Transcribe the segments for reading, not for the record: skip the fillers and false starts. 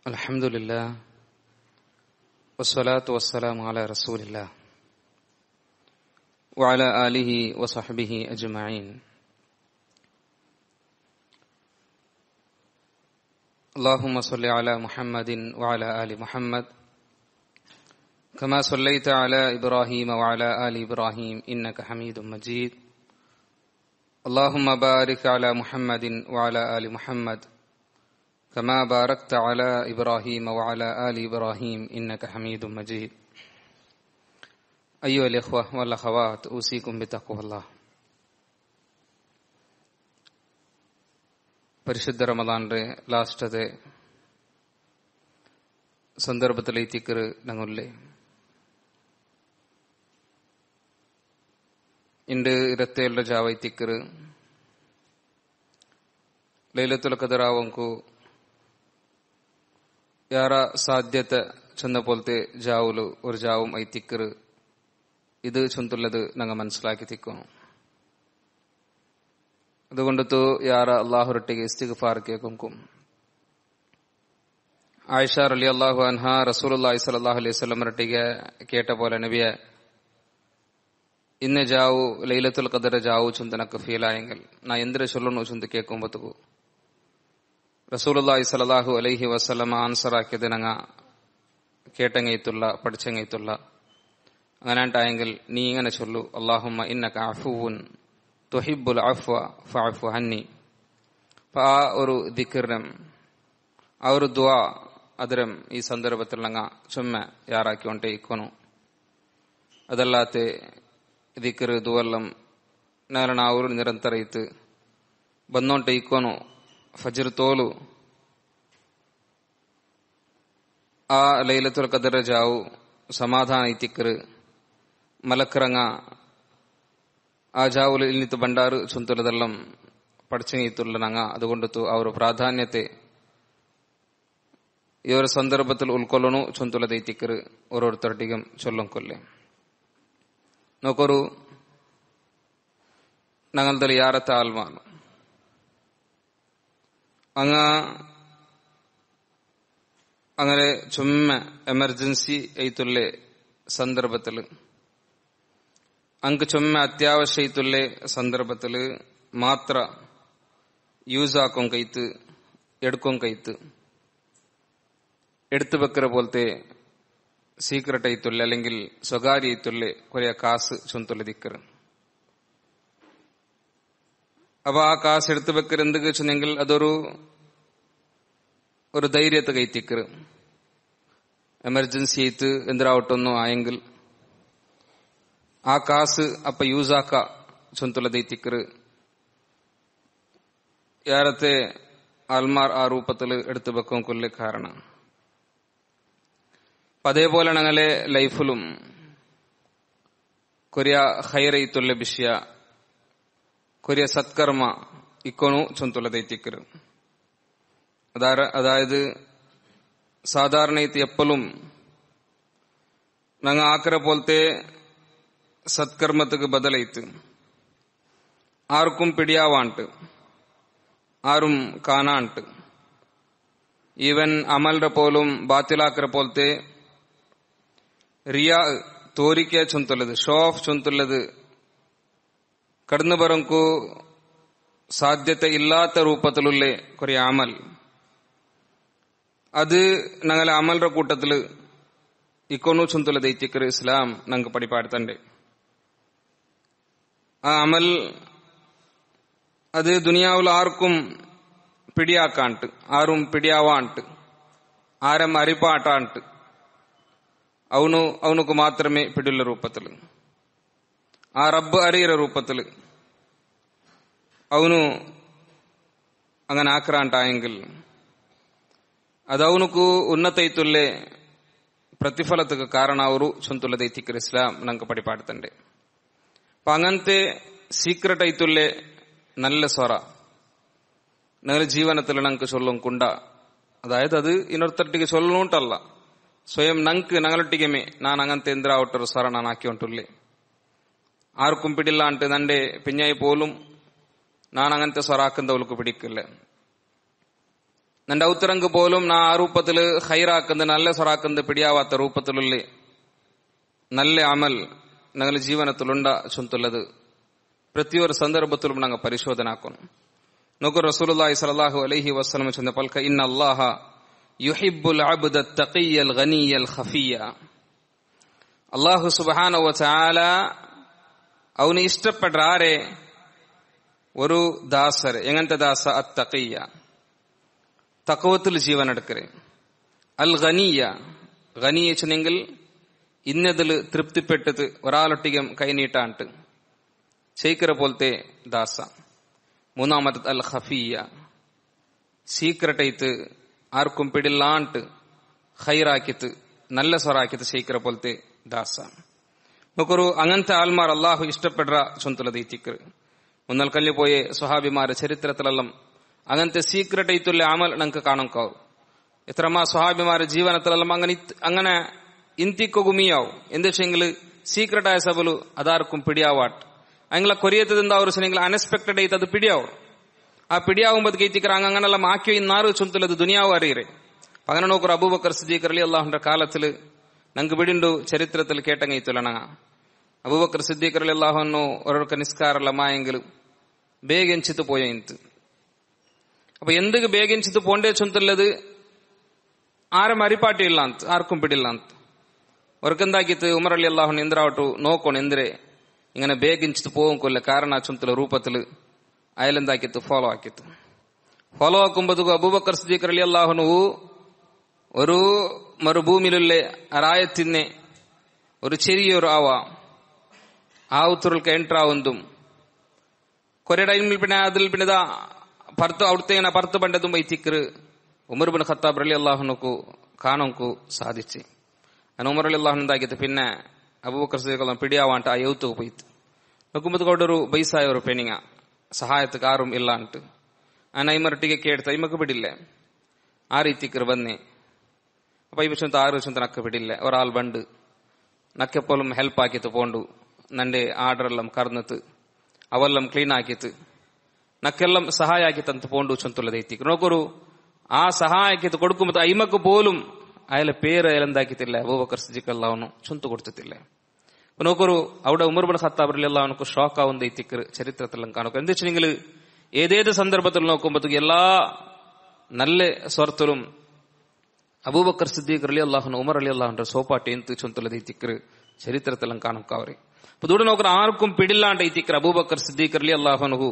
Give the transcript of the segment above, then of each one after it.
അൽഹംദുലില്ലാ വസ്സലാത്തു വസ്സലാമു അലാ റസൂലില്ലാ വഅലാ ആലിഹി വസഹ്ബിഹി അജ്മഈൻ. അല്ലാഹുമ്മ സ്വല്ലി അലാ മുഹമ്മദിൻ വഅലാ ആലി മുഹമ്മദ് കമാ സ്വല്ലൈത അലാ ഇബ്രാഹീമ വഅലാ ആലി ഇബ്രാഹീം ഇന്നക ഹമീദും മജീദ്. അല്ലാഹുമ്മ ബാരിക് അലാ മുഹമ്മദിൻ വഅലാ ആലി മുഹമ്മദ് كما باركت على إبراهيم وعلى آل إبراهيم إنك حميد مجيد. أيها الإخوة والأخوات أوصيكم بتقوى الله. പരിശുദ്ധ റമദാന്റെ ലാസ്റ്റത്തെ സന്ദർഭത്തിലേത്തിക്കറ് ഞങ്ങളുടെ ഇണ്ട് 27 ಜಾವೈತಿಕ್ಕರು ಲೈಲತುಲ್ ಕದರ್ ಆವಂಕು ಯಾರ ಸಾಧ್ಯತೆ ചെന്ന പോലത്തെ ജാവുല് ഒരു ജാവും ഐത്തിക്കറ് ഇത് ചൊന്തുള്ളത് ഞങ്ങൾ മനസ്സിലാക്കി തിക്കണം. അതുകൊണ്ടു യാര അള്ളാഹുരൊಟ್ಟಿಗೆ ഇസ്തിഗ്ഫാർ കേൾക്കും. ആയിഷ റളിയല്ലാഹു അൻഹ റസൂലുള്ളാഹി സ്വല്ലല്ലാഹു അലൈഹി വസല്ലം ರೊಟ್ಟಿಗೆ കേട്ട പോലെ നബിയെ ഇന്ന ജാവു ലൈലത്തുൽ ഖദർ ജാവു ചൊന്തനക്ക് ഫീൽ ആയെങ്കിൽ നാ എന്തിനെ ചൊല്ലണു ചൊന്ത് കേൾക്കുമ്പോഴത്തേക്കു റസൂലുള്ളാഹി സ്വല്ലല്ലാഹു അലൈഹി വസല്ലം ആൻസർ ആക്കിയത് ഞങ്ങ കേട്ടങ്ങയത്തുള്ള പഠിച്ചങ്ങയത്തുള്ള അങ്ങനായിട്ടായെങ്കിൽ നീ ഇങ്ങനെ ചൊല്ലു, അല്ലാഹുമ്മ ഇന്നക അഫുവുൻ തുഹിബ്ബുൽ അഫ്വ ഫഅഫു അന്നി. അപ്പൊ ആ ഒരു ദിക്റിനും ആ ഒരു ദുആ അതിരം ഈ സന്ദർഭത്തിൽ ഞങ്ങ ചുമ്മ യാറാക്കിക്കൊണ്ടേ ഇക്കണു. അതല്ലാത്ത ദിക്റ് ദുവെല്ലാം ನಾರಣ ಅವರು ನಿರಂತರ ಇತ್ತು ಬಂದೊಂಟೆ ಇಕ್ಕೋನು ಫಜ್ರ್ ತೋಲು ಆ ಲೈಲತುಲ್ ಕದರ್ ಜಾವು ಸಮಾಧಾನ ಇತ್ತಿಕ್ಕರು ಮಲಕ್ಕರಂಗ ಆ ಜಾವುಲು ಇಲ್ಲಿತ್ತು ಬಂಡಾರು ಚುಂತುಲದೆಲ್ಲಂ ಪಡಚಂಗಿ ಇತ್ತುಲ್ಲ ನಂಗ അതുകൊണ്ടു ಅವರ ಪ್ರಾಧಾನ್ಯತೆ ಇವರ ಸಂದರ್ಭದಲ್ಲಿ ಉಳ್ಕೊಳ್ಳೋನು ಚುಂತುಲದ ಇತ್ತಿಕ್ಕರು ഓരോരുത്തരുടെയും ചൊല്ലൊക്കൊല്ലേ നോക്കൊരു ഞങ്ങളുടെ യാറത്തെ ആൽമാണ് അങ്ങനെ ചുമ്മ എമർജൻസി ಐತುಲ್ಲೆ സന്ദർഭത്തില് ചുമ്മ അത്യാവശ്യ ಐತುಲ್ಲೆ സന്ദർഭത്തില് മാത്ര യൂസ് ആക്കും കൈത്ത് എടുക്കും കൈത്ത് എടുത്തു വെക്കറ പോലത്തെ സീക്രട്ട് ಐತುಲ್ಲೆ അല്ലെങ്കിൽ സ്വകാര്യ ಐತುಲ್ಲೆ കുറേ കാസ് ചൊന്തുള്ള ദിക്കറ്. അപ്പൊ ആ കാസ് എടുത്തു വെക്കർ എന്ത് വെച്ചെങ്കിൽ അതൊരു ധൈര്യത്തെ കൈത്തിക്കറ്. എമർജൻസി ആയിട്ട് എന്തിനാവട്ടൊന്നും ആയെങ്കിൽ ആ കാസ് അപ്പൊ യൂസാക്ക ചൊന്തുള്ള ദൈത്തിക്കറ് യാരത്തെ ആൽമാർ ആ രൂപത്തിൽ എടുത്തു വെക്കും കൊല്ലേ കാരണം. അപ്പൊ അതേപോലെ ഞങ്ങളെ ലൈഫിലും കൊറിയ ഹൈറൈത്തുള്ള വിഷയ കൊറിയ സത്കർമ്മ ഇക്കോണു ചൊന്തുള്ള ദൈത്തിക്കറ്. അതായത് സാധാരണ എപ്പോഴും ഞങ്ങൾ ആക്കറ പോലത്തെ സത്കർമ്മത്തിക്ക് ബദലൈത്ത് ആർക്കും പിടിയാവാണ്ട് ആരും കാണാണ്ട് ഈവൻ അമലിന്റെ പോലും ബാത്തിലാക്കറ പോലത്തെ റിയാ തോരിക്ക ചൊന്തുള്ളത് ഷോ ഓഫ് ചൊന്തുള്ളത് കടന്നു ബറങ്കു സാധ്യത ഇല്ലാത്ത രൂപത്തിലുള്ള കുറേ അമൽ അത് ഞങ്ങളെ അമലിന്റെ കൂട്ടത്തില് ഇക്കൊന്നു ചൊന്തുള്ള ദൈത്യക്കർ ഇസ്ലാം ഞങ്ങൾക്ക് പഠിപ്പാടുത്തണ്ട്. ആ അമൽ അത് ദുനിയാവിൽ ആർക്കും പിടിയാക്കാണ്ട് ആരും പിടിയാവാണ്ട് ആരും അരിപ്പാട്ടാണ്ട് അവനുക്ക് മാത്രമേ പിടിയുള്ള രൂപത്തില് ആ റബ്ബ് അറിയുന്ന രൂപത്തില് ಅವನು അങ്ങനെ ആക്രാണ്ടായെങ്കിൽ അത് അവനുക്ക് ഉന്നത ಐತುಲ್ಲೆ ಪ್ರತಿಫಲಕ್ಕೆ ಕಾರಣ ಅವರು ಚೊಂತುಲ್ಲ ದೈತಿಕರ ಇಸ್ಲಾಂ ನಂಗೆ ಪಡಿಪಾಡ್ತಂಡೆ. അപ്പൊ അങ്ങനത്തെ സീക്രട്ട് ಐತುಲ್ಲೆ നല്ല സ്വറ ഞങ്ങളുടെ ജീവനത്തിൽ ഞങ്ങൾക്ക് ചൊല്ലുംകുണ്ട. അതായത് അത് ഇനൊരുത്തട്ടിಗೆ ചൊല്ലണുണ്ടല്ല സ്വയം ഞങ്ങളൊട്ടികമേ ഞാൻ അങ്ങനത്തെ എന്തിരാവട്ടൊരു സ്വറ ഞാൻ ആക്കിയോണ്ടുള്ളേ ആർക്കും പിടില്ലാണ്ട് നന്റെ പിഞ്ഞായി പോലും ഞാൻ അങ്ങനത്തെ സ്വറാക്കുന്നവൾക്ക് പിടിക്കില്ല. നന്റെ ഔത്തರಂಗ പോലും ನಾ ಆ ರೂಪത്തിൽ ಖೈರಾಕಂದ നല്ല ಸೊರಾಕಂದ പിടിയാവാത്ത ರೂಪത്തിലുള്ള നല്ല അമൽ ഞങ്ങളുടെ ജീവനത്തിലുണ്ട ചുന്തുള്ളത് ಪ್ರತಿಯೊಂದು ಸಂದರ್ಭದಲ್ಲೂ ನಂಗೆ ಪರಿಶೋಧನೆ ಹಾಕೋಣ. ನೋಕರು ರಸೂಲುಲ್ಲಾಹಿ ಸಲ್ಲಲ್ಲಾಹು ಅಲೈಹಿ ವಸಲ್ಲಂ ಚಂದ ಪಲ್ಕ ಇನ್ನ ಅಲ್ಲಾಹ ಯುಹಿಬ್ಬುಲ್ ಅಬ್ದ ತಕಿಯಲ್ ಗನಿಯಲ್ ಖಫಿಯ. ಅಲ್ಲಾಹು ಸುಬ್ಹಾನಹು ವ ತಆല ಅವನು ഇഷ്ടപ്പെടുறாரே ഒരു ദാസർ. എങ്ങനത്തെ ദാസ? അത്തഖിയ, തഖവത്തിൽ ജീവൻ എടുക്കരെ. അൽ ഗനിയ, ഗനിയ വെച്ചെങ്കിൽ ഇന്നതിൽ തൃപ്തിപ്പെട്ടത് ഒരാളൊട്ടികം കൈനീട്ടാണ്ട് ചെയ്ക്കര പോലത്തെ ദാസ. മൂന്നാമത് അൽ ഖഫിയ, സീക്രട്ട് ആയിട്ട് ആർക്കും പിടില്ലാണ്ട് ഖൈറാക്കിത്ത് നല്ല സ്വറാക്കിത്ത് ചെയ്ക്കര പോലത്തെ ദാസ. നോക്കൊരു അങ്ങനത്തെ ആൾമാർ അള്ളാഹു ഇഷ്ടപ്പെടുற ചൊന്തലത് ഈ തിക്കർ. മുന്നൽ കല്ല് പോയ സ്വഹാബിമാരുടെ ചരിത്രത്തിലെല്ലാം അങ്ങനത്തെ സീക്രട്ട് ആയിട്ടുള്ള അമൽ നമുക്ക് കാണും. എത്രമാ സ്വഹാബിമാരുടെ ജീവനത്തിലെല്ലാം അങ്ങനെ ಇಂತಿಕ್ಕೊಗುಮಿಯಾವು ಎಂದೇಶೆಂಗ್ಲು ಸೀಕ್ರೆಟ್ ಆಯ ಸಬಲು ಅದಾರ್ಕುಂ ಪಿಡಿಯಾವಾಟ್ ಅಂಗ್ಲ ಕೊರಿಯತದಿಂದ ಅವರು ಸೆನೆಂಗ್ಲ ಅನ್ಎಕ್ಸ್ಪೆಕ್ಟೆಡ್ ಐತೆ ಅದು ಪಿಡಿಯಾವು. ಆ ಪಿಡಿಯಾവുമ്പത് കൈത്തിക്കറ അങ്ങനെല്ലാം ആക്കിയോ ഇന്നാറ് ചുന്തലത് ദുനിയാവ് അറിയറെ. അങ്ങനെ നോക്കറ അബൂബക്കർ സിദ്ദീഖ് റളിയല്ലാഹുവിന്റെ കാലത്തില് ನಂಗೆ ಬಿಡಿಂಡು ಚರಿತ್ರದಲ್ಲಿ ಕೇಟಂಗೈತಲ್ಲ ನಂಗ ಅಬೂಬಕರ್ ಸಿದ್ದೀಕ್ ರಲಿಯಲ್ಲಾಹು ಅನ್ಹು ಒರೊರ್ಕ ನಿಸ್ಕಾರಲ್ಲ ಮಾಯಂಗಲು ಬೇಗೆಂಚಿತು ಪೋಯ ಇಂತು. അപ്പൊ എന്തൊക്കെ ಬೇಗೆಂಚಿತು പോണ്ടേ ചുന്തല്ലത് ആരും അരിപ്പാട്ടി ಇಲ್ಲ ಅಂತ ആർക്കും പിടില്ല ಅಂತ. ഒർക്കെന്താക്കിത്ത് ഉമർ റളിയല്ലാഹു അൻഹു എന്തിരാവട്ടു നോക്കണം എന്തിരെ ഇങ്ങനെ ಬೇಗೆಂಚಿತು പോവും കൊല്ല കാരണ ചുന്തല ರೂಪത്തില് അയലെന്താക്കിത്ത് ഫോളോ ആക്കിತ್ತು. ഫോളോ ആക്കുമ്പോഴത്തേക്കും അബൂബക്കർ സിദ്ദീഖ് റളിയല്ലാഹു അൻഹു ഒരു മരുഭൂമിയിലുള്ള അറായത്തിനെ ഒരു ചെറിയൊരു ആവുത്തുർക്ക് എൻട്രാവുന്നതും കുറെ ടൈമിൽ പിന്നെ അതിൽ പിന്നെ പുറത്ത് അവിടുത്തെ പുറത്ത് പണ്ടതും വൈത്തിക്കറ് ഉമർ ബിൻ ഖത്താബ് റളിയല്ലാഹു അൻഹു കാണും സാധിച്ചു. അങ്ങനെ ഉമർ റളിയല്ലാഹു അൻഹു എന്താക്കിയത് പിന്നെ അബൂബക്കർ സിദ്ദീഖ് പിടിയാവാണ്ട് ആ യൗത്തുക്ക് പോയിട്ട് നോക്കുമ്പോൾ അവിടെ ഒരു ബൈസായ ഒരു പെണ്ണിങ്ങ സഹായത്തുക്ക് ആരും ഇല്ലാണ്ട് ആ നൈമറട്ടിಗೆ ಕೇಳ್ತಾ ಇಮಕ್ಕೆ ಬಿಡಿಲ್ಲ ಆ ರೀತಿಕರು ಬನ್ನಿ അപ്പൊ ഈ വിഷയത്ത് ആറ് വിഷയത്ത് നക്ക് പിടില്ല. ഒരാൾ ബണ്ട് നക്കെപ്പോലും ഹെൽപ്പ് ആക്കിത്ത് പോണ്ടു നന്റെ ആർഡറെല്ലാം കറന്നിട്ട് അವೆല്ലാം ക്ലീൻ ആക്കിത്ത് നക്കെല്ലാം സഹായ ആക്കിത്തಂತ പോണ്ടു ചൊಂತುള്ളത് ಐತಿಕ್ നോക്കൊരു ആ സഹായക്കിത്ത് കൊടുക്കുമ്പോൾ അയിമക്ക് പോലും അയാളെ പേര് അയാളെന്താക്കിത്തില്ല അബൂബക്കർ സിദ്ദീഖ് റളിയല്ലാഹു അൻഹു ചൊಂತು കൊടുത്തിട്ടില്ല. നോക്കൊരു അവിടെ ഉമർ ബിൻ ഖത്താബ് റളിയല്ലാഹു അൻഹു ഷോക്ക് ആവുന്ന ಐತಿಕ್ ചരിത്രത്തിലും കാണുക. എന്താ വെച്ചെങ്കിൽ ഏതേത് സന്ദർഭത്തിൽ നോക്കുമ്പോഴത്തേക്ക് എല്ലാ നല്ല സ്വർത്തിലും അബൂബക്കർ സിദ്ദീഖ് റളിയല്ലാഹു അൻഹു ഉമർ റളിയല്ലാഹു അൻഹു സോപ്പാട്ടി എന്ത് ചൊಂತುള്ളത് ಐತಿಕ್ ചരിത്രത്തിലും കാണും അവരെ. അപ്പൊ ദൂടെ നോക്കറ ആർക്കും പിടില്ലാണ്ട് ಐತಿಕ್ അബൂബക്കർ സിദ്ദീഖ് റളിയല്ലാഹു അൻഹു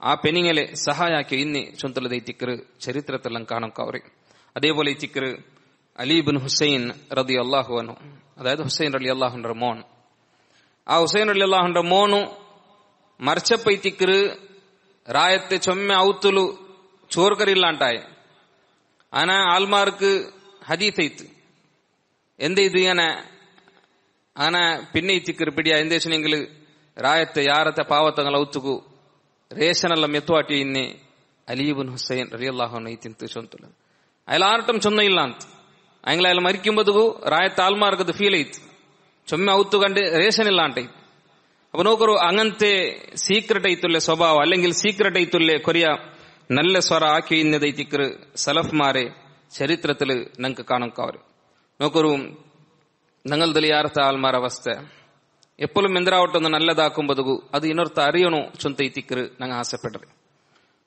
ആ പെണ്ണിങ്ങളെ സഹായാക്കി ഇന്ന് ചൊಂತುള്ളത് ಐತಿಕ್ ചരിത്രത്തിലും കാണും അവരെ. അതേപോലെ ಐತಿಕ್ അലി ഇബ്നു ഹുസൈൻ റളിയല്ലാഹു അൻഹു, അതായത് ഹുസൈൻ റളിയല്ലാഹു അൻഹുന്റെ മോൻ. ആ ഹുസൈൻ റളിയല്ലാഹു അൻഹുന്റെ മോനു മരിച്ചപ്പോ ಐತಿಕ್ ರಾಯತ್ತೆ ಚೊಮ್ಮೆ ಔತುಲು ಚೋರ್ಕರಿಲ್ಲಾಂಟಾಯ ಆನ ಆಲ್ಮಾರ್ಕ್ ಹದೀತ್ ಐತ್ ಎಂದೇ ಇದು ಏನ ಆನ ಪಿನ್ನೆ ಐತಿಕ್ಕರು ಪಿಡಿಯ ಎಂದೇಶನೆಂಗಿಲು ರಾಯತ್ತೆ ಯಾರತ್ತೆ ಪಾವತಂಗಲ ಔತುಗು ರೇಷನಲ್ಲ ಮೆತ್ತುವಾಟಿ ಇನ್ನೆ ಅಲಿ ಇಬ್ನು ಹುಸೈನ್ റളിയല്ലാഹു അൻഹു ಐತಿಂತು ಚೊಂತುಲ ಅಯಲ ಆರ್ಟಂ ಚೊನ್ನ ಇಲ್ಲ ಅಂತ ಅಂಗ್ಲ ಅಯಲ ಮರಿക്കുമ്പോഴത്തേಗೂ ರಾಯತ್ತೆ ಆಲ್ಮಾರ್ಕದ ಫೀಲ್ ಐತ್ ചൊമ്മെ ഔത്തു കണ്ട് റേഷൻ ಇಲ್ಲ ಅಂತ ಐತ್. അപ്പൊ നോക്കറു അങ്ങനത്തെ സീക്രട്ട് ആയിട്ടുള്ള സ്വഭാവം അല്ലെങ്കിൽ സീക്രട്ട് ആയിട്ടുള്ള കൊറിയ നല്ല സ്വര ആക്കി ഇന്നത് ಐತಿಕ್ സലഫ്മാരെ ചരിത്രത്തില് ഞങ്ങൾക്ക് കാണും അവർ. നോക്കറു ഞങ്ങളതിൽ യാർത്ത ആൾമാർ അവസ്ഥ എപ്പോഴും എന്തിരാവട്ടൊന്ന് നല്ലതാക്കുമ്പോഴത്തേಗೂ അത് ഇനർത്ത അറിയണോ ചൊಂತ ಐತಿಕ್ ഞങ്ങൾ ആശപ്പെട്ടത്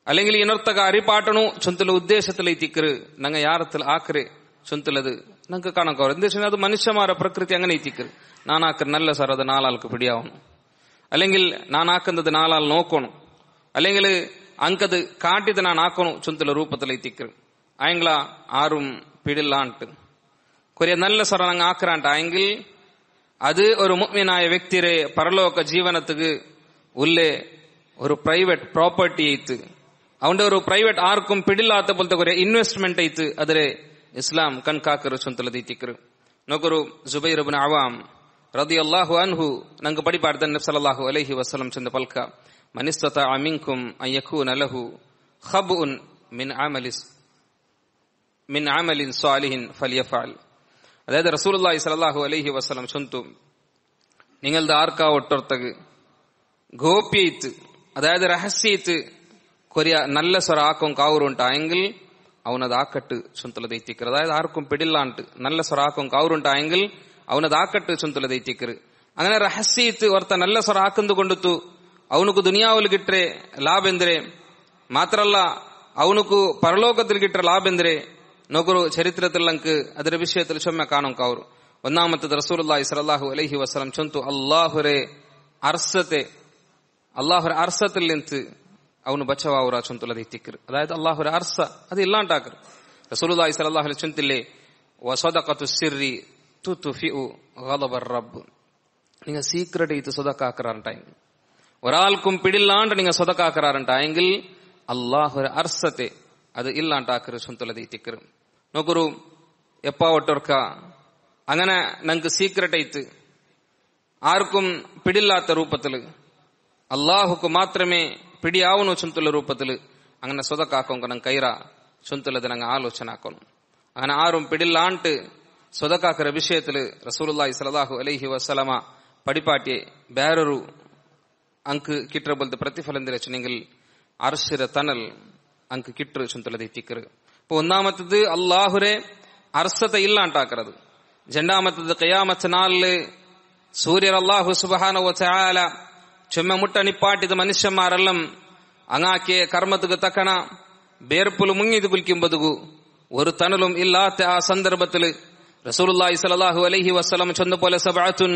അല്ലെങ്കിൽ ഇനർത്തക അരിപ്പാട്ടണോ ചൊಂತಲ ഉദ്ദേശത്തിൽ ಐತಿಕ್ ഞങ്ങൾ യാറത്തിൽ ആക്കರೆ ചൊಂತലത് ഞങ്ങൾക്ക് കാണാൻ അവർ. എന്താ വെച്ചാൽ അത് മനുഷ്യന്മാരുടെ പ്രകൃതി അങ്ങനെ ಐತಿಕ್ നാനാക്കർ നല്ല സ്വര അത് നാലാൾക്ക് പിടിയാവണം, അല്ലെങ്കിൽ ನಾನು ಹಾಕಂದದ್ದು ನಾಲಾಲ್ ನೋಕೋಣು, അല്ലെങ്കിൽ ಅಂಕದ್ ಕಾಟಿದ ನಾನು ಹಾಕೋಣು ಚೊಂತಲ ರೂಪത്തിൽ ಐತಿಕ್ ആയെങ്കിൽ ആരും പിടില്ലാണ്ട് കൊറിയ നല്ല സ്വര ഞങ്ങൾ ആക്കറാണ്ട് ആയെങ്കിൽ അത് ഒരു മുഅ്മിനായ വ്യക്തിയുടെ പരലോക ജീവനത്തിക്ക് ഉള്ളേ ഒരു പ്രൈവറ്റ് പ്രോപ്പർട്ടി ಐತ್. അവന്റെ ഒരു പ്രൈവറ്റ് ആർക്കും പിടില്ലാത്ത പോലത്തെ കൊറിയ ഇൻവെസ്റ്റ്മെന്റ് ಐತ್. അതിരെ ഇസ്ലാം കൺകാക്കർ ചൊಂತಲದ ಐತಿಕ್. നോക്കൊരു ജുബൈർ ഇബ്നു അവാം റളിയല്ലാഹു അൻഹു ನಂಗೆ ಪಡಿಪಾಡ್ತಾನೆ ನಬಿ ಸಲ್ಲಲ್ಲಾಹು ಅಲೈಹಿ ವಸಲ್ಲಂ ಚಂದ ಪಲ್ಕ ಮನ್ ಇಸ್ತತಾಅ ಮಿನ್ಕುಂ ಅನ್ ಯಕೂನ ಲಹು ಖಬ್ഉನ್ മിൻ അമലിൻ സാലിഹിൻ ഫലിയഫഅൽ. അതായത് റസൂലുള്ളാഹി സ്വല്ലല്ലാഹു അലൈഹി വസല്ലം ചൊಂತು നിങ്ങളുടെ ആർക്കാ ഒട്ടൊർത്തക്ക് ഗോപ്യയിത്ത് അതായത് രഹസ്യയിത്ത് കൊറിയ നല്ല സ്വര ആക്കും കാവൂറുണ്ടായെങ്കിൽ ಅವನದು ಆಕಟ್ಟು ಚುಂತುಲದೈತಿಕ್ಕರು. ಅದಾയത് ആർക്കും പിടില്ലാണ്ട് നല്ല സ്വറാക്കും കൗറുണ്ടായെങ്കിൽ അവനത് ആക്കട്ട് ചുಂತುಲದೈತಿಕ್ಕರು. അങ്ങനെ ರಹಸ್ಯത്ത് ಒರ್ತ നല്ല ಸ್ವರ ಹಾಕಂದು ಕೊಂಡುತ್ತು ಅವನಿಗೂ ದುನಿಯಾವಲ್ಲಿ ಗಿಟ್ರೆ ಲಾಭ ಎಂದ್ರೆ ಮಾತ್ರ ಅಲ್ಲ, ಅವನಿಗೂ ಪರಲೋಕದಲ್ಲಿ ಗಿಟ್ರೆ ಲಾಭ ಎಂದ್ರೆ നോക്കൊരു ചരിത്രത്തിൽ നമുക്ക് അതിന്റെ വിഷയത്തിൽ ചൊമ്മ കാണും കൗർ. ഒന്നാമത്തത് റസൂലുള്ളാഹി സ്വല്ലല്ലാഹു അലൈഹി വസല്ലം ചൊന്തു അല്ലാഹുരെ അർസത്തിൽ നിന്ന് ಅವನು ಬಚ್ಚವಾವುರ ಚೊಂತುಲದೈತಿಕ್ಕರು. ಅದಾയത് ಅಲ್ಲಾಹುರ ಅರ್ಸ ಅದು ಇಲ್ಲಾಂಟಾಕರು. ರಸೂಲುಲ್ಲಾಹಿ ಸ್ವಲ್ಲಲ್ಲಾಹು ಅಲೈಹಿ ಚೊಂತಿಲ್ಲೆ ವಸದಕತು ಸಿರ್ರಿ തുതുഫിഉ ഗളബർ റബ്ബ്. നിങ്ങൾ സീക്രട്ട് ചെയ്ത് സ്വതക്കാക്കാറുണ്ടായെങ്കിൽ, ഒരാൾക്കും പിടില്ലാണ്ട് നിങ്ങൾ സ്വതക്കാക്കാറുണ്ടായെങ്കിൽ അള്ളാഹുര അർസത്തെ അത് ഇല്ലാണ്ടാക്കരു ചൊന്തുലದೈತಿಕ್ಕರು. നോക്കൊരു എപ്പാവട്ടോർക്ക അങ്ങനെ നമുക്ക് സീക്രട്ട് ആയിട്ട് ആർക്കും പിടില്ലാത്ത രൂപത്തില് അള്ളാഹുക്ക് മാത്രമേ പിടിയാവുന്നു ചുಂತುಲ രൂപത്തില് അങ്ങനെ സ്വതക്കാക്കൊക്കെ ನಂಗೆ ಕೈರ ചുಂತುಲದ ನಂಗೆ ಆಲೋಚನೆ ಹಾಕೋನು. അങ്ങനെ ആരും പിടില്ലാണ്ട് സ്വതക്കാക്കರ ವಿಷಯത്തില് റസൂലുള്ളാഹി സ്വല്ലല്ലാഹു അലൈഹി വസല്ലമ പടിപ്പാട്ടിയെ ಬೇರರು ಅಂಕ್ ಕಿಟ್ರ ಬಲ್ದ ಪ್ರತಿಫಲ ಎಂದಿರಚನೆങ്കിൽ അർശിര തണൽ ಅಂಕ್ ಕಿಟ್ರು ചുಂತುಲದೈತಿಕ್ಕರು. ഇപ്പൊ ഒന്നാമത്തത് അള്ളാഹുരെ അർസത്തെ ഇല്ലാണ്ടാക്കറത്. രണ്ടാമത്തത് ഖിയാമത്ത് നാളില് സൂര്യർ അല്ലാഹു സുബ്ഹാനഹു വ തആല ചുമ്മ മുട്ട നിപ്പാട്ടിದ മനുഷ്യന്മാരെല്ലാം അങ്ങാക്കിയ കർമ്മത്തുക്ക് തക്കണ ಬೇರ್ಪುಲು മുങ്ങിത് കുലിക്കുമ്പതുകു ഒരു തണലും ഇല്ലാത്ത ആ സന്ദർഭത്തില് റസൂലുള്ളാഹി സ്വല്ലല്ലാഹു അലൈഹി വസല്ലം ചൊന്ന പോലെ സബഅത്തുൻ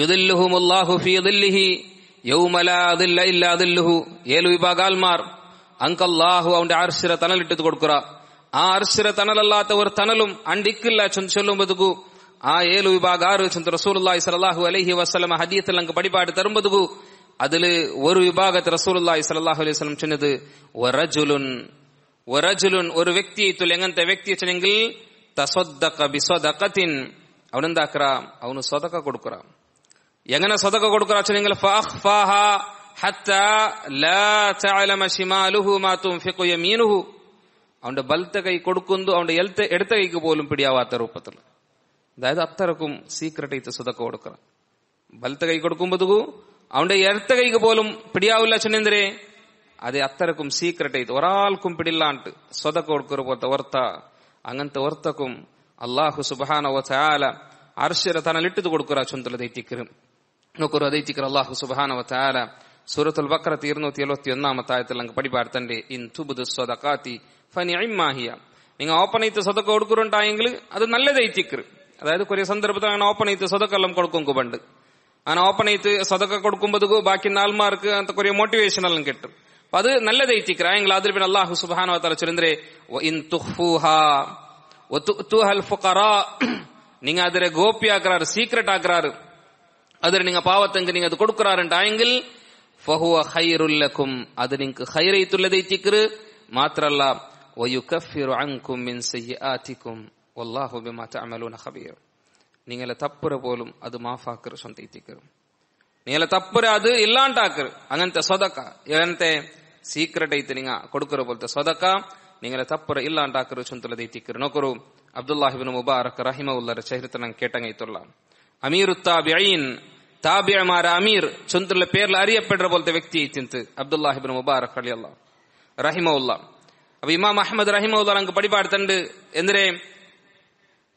യുദില്ലുഹുമുല്ലാഹു ഫീ ദില്ലിഹി യൗമ ലാ ദില്ല ഇല്ലാ ദില്ലുഹു. 7 വിഭാഗാൽമാർ അങ്കല്ലാഹു അവന്റെ അർശിര തണലിട്ട് കൊടുക്കുക. ആ അർശിര തണലല്ലാത്ത ഒരു തണലും അണ്ടിക്കില്ല ചൊല്ലുമ്പതുകു ആ 7 വിഭാഗാറ് ചൊന്ത റസൂലുള്ളാഹി സ്വല്ലല്ലാഹു അലൈഹി വസല്ലം ഹദീത്തിൽ നമുക്ക് പടിപാട് തരുമ്പതുകു അതില് ഒരു വിഭാഗത്തെ റസൂലുള്ളാഹി സ്വല്ലല്ലാഹു അലൈഹി വസല്ലം ചൊന്നത് വറജുലുൻ ഒരു വ്യക്തിയിത്തുൽ. എങ്ങനത്തെ വ്യക്തി വെച്ചെങ്കിൽ തസദ്ദഖ ബിസദഖത്തിൻ, അവനെന്താക്കറ അവന് സ്വതക്ക കൊടുക്കറ. എങ്ങനെ സ്വതക്ക കൊടുക്കറ വെച്ചെങ്കിൽ ഫഅഖ്ഫാഹാ ഹത്താ ലാ തഅലമ ശിമാലുഹു മാ തുൻഫിഖു യമീനുഹു. അവന്റെ ബലത്തെ കൈ കൊടുക്കുന്നു അവന്റെ ഇടത്ത കൈക്ക് പോലും പിടിയാവാത്ത രൂപത്തിൽ. അതായത് അത്രക്കും സീക്രട്ട് ആയിട്ട് സ്വതക്ക കൊടുക്കറ. ബലത്തെ കൈ കൊടുക്കുമ്പോഴത്തേക്കു അവന്റെ ഇടത്ത കൈക്ക് പോലും പിടിയാവില്ല ചെന്നെന്തരെ അതെ അത്രക്കും സീക്രട്ട് ആയിട്ട് ഒരാൾക്കും പിടില്ലാണ്ട് സ്വതക്ക കൊടുക്കറ പോലത്തെ ഓർത്ത. അങ്ങനത്തെ ഓർത്തക്കും അല്ലാഹു സുബ്ഹാനഹു വ തആല അർശിര തണലിട്ട് കൊടുക്കറ ചൊന്തുലದೈತಿಕ್ಕರು. നോക്കൊരു ಅದೈತಿಕ್ಕರು അല്ലാഹു സുബ്ഹാനഹു വ തആല സൂറത്തുൽ ബഖറ 271 ആയത്തിൽ നമുക്ക് പടിപാടുത്തണ്ടേ ഇൻ തുബ്ദു സ്വദഖാതി ഫനിഇമ്മാ ഹിയ. നിങ്ങൾ ഓപ്പൺ ആയിട്ട് സ്വതക്ക കൊടുക്കുറുണ്ടായെങ്കിൽ അത് നല്ലದೈತಿಕ್ಕರು. അതായത് കുറേ സന്ദർഭത്തിൽ അങ്ങനെ ഓപ്പൺ ആയിട്ട് സ്വതക്കെല്ലാം കൊടുക്കും പണ്ട്. അങ്ങനെ ഓപ്പൺ ആയിട്ട് സ്വതക്ക കൊടുക്കുമ്പോഴത്തേക്കു ബാക്കി നാൽമാർക്ക് ಅಂತ കുറേ മോട്ടിവേഷൻ എല്ലാം കിട്ടും. അപ്പൊ അത് നല്ലದೈತಿಕ್ಕರು. ആയെങ്കിൽ അതിൽ പിന്നെ അല്ലാഹു സുബ്ഹാനഹു വ തആല ചൊല്ലുന്നേ വഇൻ തുഖ്ഫൂഹാ വതുതുഹൽ ഫുഖറാ. നിങ്ങൾ അതിനെ ഗോപ്യാക്കറാറ് സീക്രട്ട് ആക്കറാറ് അതിന് നിങ്ങൾ പാവത്തെങ്കിൽ നിങ്ങൾ അത് കൊടുക്കറാറുണ്ടായെങ്കിൽ ഫഹുവ ഖൈറുൽ ലക്കും അത് നിങ്ങൾക്ക് ഖൈറൈത്തുല്ലദൈതിಕ್ಕರು. മാത്രല്ല വയുകഫിറു അൻകും മിൻ സയ്യിആതികും വല്ലാഹു ബിമാ തഅമലൂന ഖബീർ. നിങ്ങളെ തപ്പുര പോലും അത് മാഫാക്കറ് ചൊന്തൈതിಕ್ಕರು. നിങ്ങളെ തപ്പുര അത് ഇല്ലാണ്ടാക്കറ്. അങ്ങനത്തെ സ്വതക്ക അങ്ങനത്തെ സീക്രട്ട് ആയിട്ട് നിങ്ങൾ കൊടുക്കറ പോലത്തെ സ്വതക്ക നിങ്ങളെ തപ്പുര ഇല്ലാണ്ടാക്കറ് ചൊന്തುಲದೈತಿಕ್ಕರು. നോക്കറു അബ്ദുല്ലാഹി ഇബ്നു മുബാറക് റഹിമഹുല്ലാഹ് ചരിത്ര ನಂಗೆ കേട്ടങ്ങൈത്തുള്ള അമീറു താബിഈൻ താബിഈമാര അമീർ ചൊന്തുള്ള പേരിൽ അറിയപ്പെടുന്ന പോലത്തെ വ്യക്തി ആയിട്ടിന്ത് അബ്ദുല്ലാഹി ഇബ്നു മുബാറക് റളിയല്ലാഹു റഹിമഹുല്ലാഹ്. അപ്പൊ ഇമാം അഹ്മദ് റഹിമഹുല്ലാഹ് നമുക്ക് പടിപാടുത്തുണ്ട് എന്തിനെ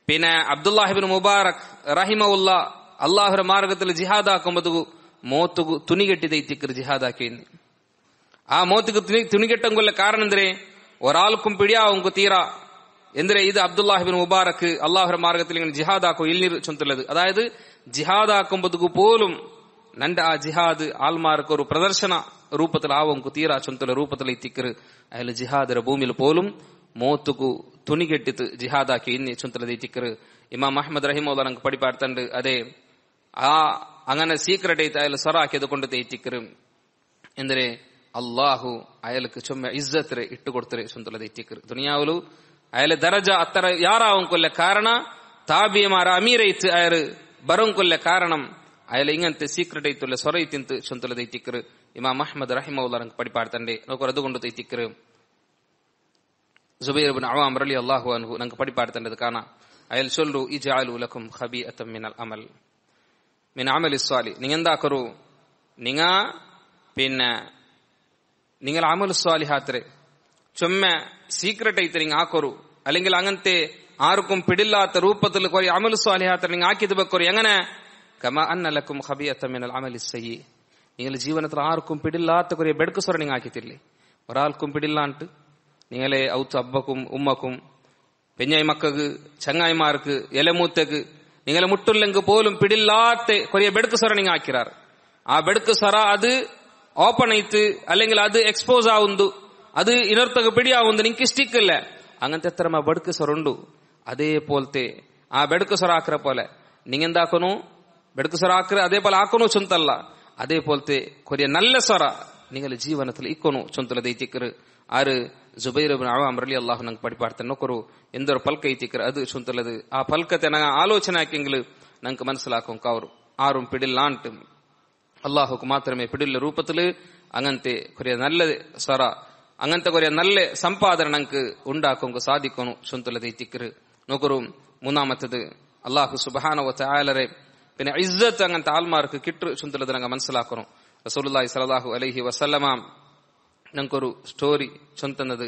പിന്നെ അബ്ദുല്ലാഹി ഇബ്നു മുബാറക് റഹിമഹുല്ലാഹ് അള്ളാഹുര മാർഗത്തിൽ ജിഹാദ് ആക്കുമ്പോഴത്തേക്കു മോത്തുകു തുണികെട്ടിದೈತಿಕ್ಕರು ജിഹാദ് ആക്കി. ആ മോത്തുക്ക് തുണികെട്ടങ്കൊല്ല കാരണം എന്തരെ ഒരാൾക്കും പിടിയാവുങ്കു തീര എന്തിരെ ഇത് അബ്ദുല്ലാഹി ഇബ്നു മുബാറക് അള്ളാഹുര മാർഗത്തിൽ ഇങ്ങനെ ജിഹാദ് ആക്കോ ഇല്ലിർ ചൊന്തുള്ളത്. അതായത് ജിഹാദ് ആക്കുമ്പോഴത്തേക്കു പോലും നന്റെ ആ ജിഹാദ് ആൾമാർക്ക് ഒരു പ്രദർശന രൂപത്തിൽ ആവുങ്കു തീര ചൊന്തുല രൂപത്തിലൈತಿಕ್ಕರು. അയാൾ ജിഹാദിന്റെ ഭൂമിയിൽ പോലും മോത്തുകു തുണികെട്ടിത്ത് ജിഹാദാക്കി ഇന്നി ചൊന്തുലದೈತಿಕ್ಕರು. ഇമാം അഹ്മദ് റഹിമഹുല്ലാഹ് നമുക്ക് പടിപാടുത്തുണ്ട് അതെ ആ അങ്ങനെ സീക്രട്ട് ആയിട്ട് അയാൾ സ്വറാക്കിയത് കൊണ്ട് ദൈತಿಕ್ಕರು. എന്തിരെ അള്ളാഹു അയാൾക്ക് ചുമ്മ ഇസ്സത്തിരെ ഇട്ടുകൊടുത്തരെ ചൊന്തുലದೈತಿಕ್ಕರು. ദുനിയാവിലു അയാളെ ദറജ അത്ര യാറാവും കൊല്ല കാരണ താബിയമാര അമീരൈത്ത് അയാൾ ബറും കൊല്ല കാരണം അയാൾ ഇങ്ങനത്തെ സീക്രട്ട് ആയിട്ടുള്ള സ്വറൈത്തിന്ത് ചൊന്തുലದೈತಿಕ್ಕರು. ഇമാം അഹ്മദ് റഹിമഹുല്ലാഹ് നമുക്ക് പടിപാടുത്തുണ്ട്. നോക്കൂ അതുകൊണ്ട് ദൈತಿಕ್ಕರು ജുബൈർ ഇബ്നു അവാം റളിയല്ലാഹു അൻഹു നമുക്ക് പടിപാടുത്തുണ്ട് കാണാം. അയാൾ ചൊല്ലു ഇജഅലു ലക്കും ഖബീഅതൻ മിനൽ അമൽ മിൻ അമലി സ്വാലിഹ്. നിങ്ങൾ എന്താക്കറു നിങ്ങൾ അമൽ സ്വാലിഹാത്തിരെ ചൊമ്മ സീക്രಟ್ ಐತೆ ನಿಂಗೆ ಹಾಕೋರು അല്ലെങ്കിൽ അങ്ങനത്തെ ആർക്കും പിടില്ലാത്ത രൂപത്തിൽ കുറെ അമൽ സ്വാലിഹാത്ത് നിങ്ങൾ ആക്കിയത് വെക്കോರು എങ്ങനെ കമാ അന്ന ലക്കും ഖബിയത മിനൽ അമലി സയ്യി നിങ്ങൾ ജീവനത്തിൽ ആർക്കും പിടില്ലാത്ത കുറെ ബെഡ്ക്ക് സ്വര നിങ്ങൾ ആക്കിത്തില്ലേ ഒരാൾക്കും പിടില്ലാണ്ട് നിങ്ങളെ ഔത്ത് അബ്ബക്കും ഉമ്മക്കും പെഞ്ഞായി മക്കൾക്ക് ചങ്ങായിമാർക്ക് എലമൂത്തക്ക് നിങ്ങളെ മുട്ടില്ലെങ്കിൽ പോലും പിടില്ലാത്ത കുറെ ബെഡ്ക്ക് സ്വര നിങ്ങൾ ആക്കിറാറ് ആ ബെഡ്ക്ക് സ്വര അത് ഓപ്പൺ ആയിട്ട് അല്ലെങ്കിൽ അത് എക്സ്പോസ് ആവുന്നു അത് ഇനർത്തൊക്കെ പിടിയാവുന്നു നിങ്ങൾക്ക് ഇഷ്ടിക്കില്ല അങ്ങനത്തെ എത്ര ബെഡ്ക്ക് സ്വര ഉണ്ടു അതേപോലത്തെ ആ ബെഡ്ക്ക് സ്വര ആക്കിற പോലെ നിങ്ങൾ എന്താക്കുന്നു ബെഡ്ക്ക് സ്വര ആക്കിற അതേപോലെ ആക്കണു ചൊന്തല്ല അതേപോലത്തെ കുറെ നല്ല സ്വര നിങ്ങൾ ജീവനത്തിൽ ഇക്കണു ചൊന്തല ദൈತಿക്കറ് ആര് ಜುಬೈರ್ ಇಬ್ನ್ ಅವಾಮ್ ರಲಿಯಲ್ಲಾಹು ನಂಗೆ ಪಡಿಪಾಡ್ತಾನೆ ನೊಕರು ಎಂದರ ಪಲ್ಕ ಐತಿಕ್ರ ಅದು ಚುಂತಲದು ಆ ಪಲ್ಕತೆ ನಂಗೆ ಆಲೋಚನೆ ಹಾಕಿಂಗ್ಲು ನಂಗೆ മനസ്സിലാക്കും ಅವರು ആരും പിടില്ലാണ്ട് അള്ളാഹുക്ക് മാത്രമേ പിടില്ല രൂപത്തില് അങ്ങനത്തെ കുറെ നല്ല സ്വര അങ്ങനത്തെ കുറെ നല്ല സമ്പാദന നമുക്ക് ഉണ്ടാക്കും സാധിക്കുന്നു ചുന്തലത് ಐತಿಕ್ರು നൊക്കರು മൂന്നാമത്തത് അള്ളാഹു സുബ്ഹാനഹു വ തആലരെ പിന്നെ ഇസ്സത്ത് അങ്ങനത്തെ ആൽമാർക്ക് കിട്ടു ചുന്തലത് ನಂಗೆ മനസ്സിലാക്കണം റസൂലുള്ളാഹി സ്വല്ലല്ലാഹു അലൈഹി വസല്ലമ ഞങ്ങൾക്കൊരു സ്റ്റോറി ചൊന്തന്നത്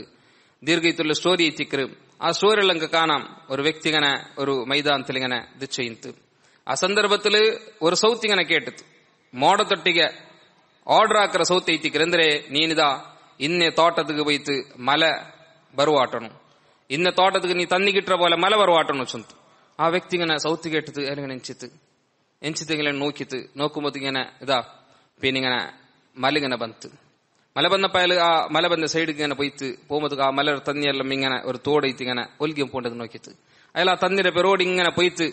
ദീർഘയിട്ടുള്ള സ്റ്റോറി ಐತಿಕ್ರು ആ സ്റ്റോറിയിൽ നമുക്ക് കാണാം ഒരു വ്യക്തി ഇങ്ങനെ ഒരു മൈതാനത്തിൽ ഇങ്ങനെ ഇത് ചെയ്യുന്നത് ആ സന്ദർഭത്തില് ഒരു സൗത്ത് ഇങ്ങനെ കേട്ടത് മോടത്തൊട്ടിಗೆ ಆರ್ಡರ್ ಹಾಕಿರ ಸೌತ್ ಐತಿಕ್ರು ಅಂದ್ರೆ ನೀನಿದ ಇನ್ನೆ ತೋಟದಿಗೆ ಹೋಯ್ತು ಮಲೆ ಬರುವಾಟನು ಇನ್ನೆ ತೋಟದಿಗೆ ನೀ ತನ್ನಿಗಿಟ್ರ പോലെ ಮಲೆ ಬರುವಾಟನು ಚಂತ ആ വ്യക്തി ഇങ്ങനെ സൗത്ത് കേട്ടത് അതിലിങ്ങനെ എഞ്ചിത്ത് ഇങ്ങനെ നോക്കുമ്പോ ഇങ്ങനെ ഇതാ പിന്നെ ഇങ്ങനെ മലിങ്ങനെ ബന്ത് മല ബന്നപ്പോ അയാൾ ആ മല ബന്ന സൈഡിൽ ഇങ്ങനെ പോകുമ്പോ ആ മല തന്നിയെല്ലാം ഇങ്ങനെ ഒരു തോടൈത്ത് ഇങ്ങനെ ഒലിക്കും പോണ്ടത് നോക്കിയത് അയാൾ ആ തന്നിയുടെ പെരോട് ഇങ്ങനെ പോയിട്ട്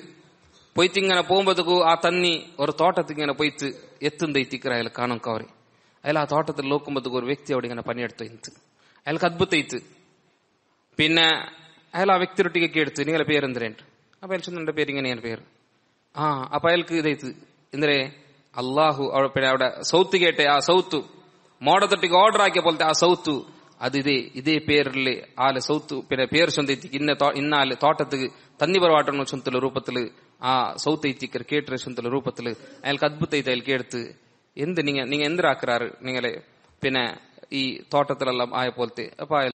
ഇങ്ങനെ പോകുമ്പോഴത്തേക്കും ആ തന്നി ഒരു തോട്ടത്തിൽ ഇങ്ങനെ പോയിട്ട് എത്തുന്നൈത്തിക്കറ അയാൾ കാണും കവറി അയാൾ ആ തോട്ടത്തിൽ നോക്കുമ്പോഴത്തേക്കും ഒരു വ്യക്തി അവിടെ ഇങ്ങനെ പണിയെടുത്തു ഇന്ന് അയാൾക്ക് അദ്ഭുതയിത്ത് പിന്നെ അയാൾ ആ വ്യക്തിയൊട്ടിಗೆ കേടുത്തു നിങ്ങളെ പേരെന്തരേണ്ട് അപ്പൊ അയാൾ ചൊന്നെ പേര് ഇങ്ങനെയാണ് പേര് അപ്പൊ അയാൾക്ക് ഇതായിത്ത് എന്തേ അള്ളാഹു അവിടെ സൗത്ത് കേട്ടെ ആ സൗത്ത് മോടത്തൊട്ടിಗೆ ಆರ್ಡರ್ ಹಾಕಿയ പോലത്തെ ആ സൗത്ത് അത് ഇതേ പേരില് ആല് സൗത്ത് പിന്നെ പേര് ചൊന്തൈത്തി ഇന്നാല് തോട്ടത്തിക്ക് തന്നി പറവാട്ടണ ചൊന്തല രൂപത്തില് ആ സൗത്ത് ಐತಿക്കർ കേട്ട ചൊന്തല രൂപത്തില് അയാൾക്ക് അദ്ഭുതൈത്ത് അയാൾക്ക് എടുത്ത് എന്ത് നിങ്ങൾ എന്തിനാക്കുറാറ് നിങ്ങളെ പിന്നെ ഈ തോട്ടത്തിലെല്ലാം ആയ പോലത്തെ അപ്പൊ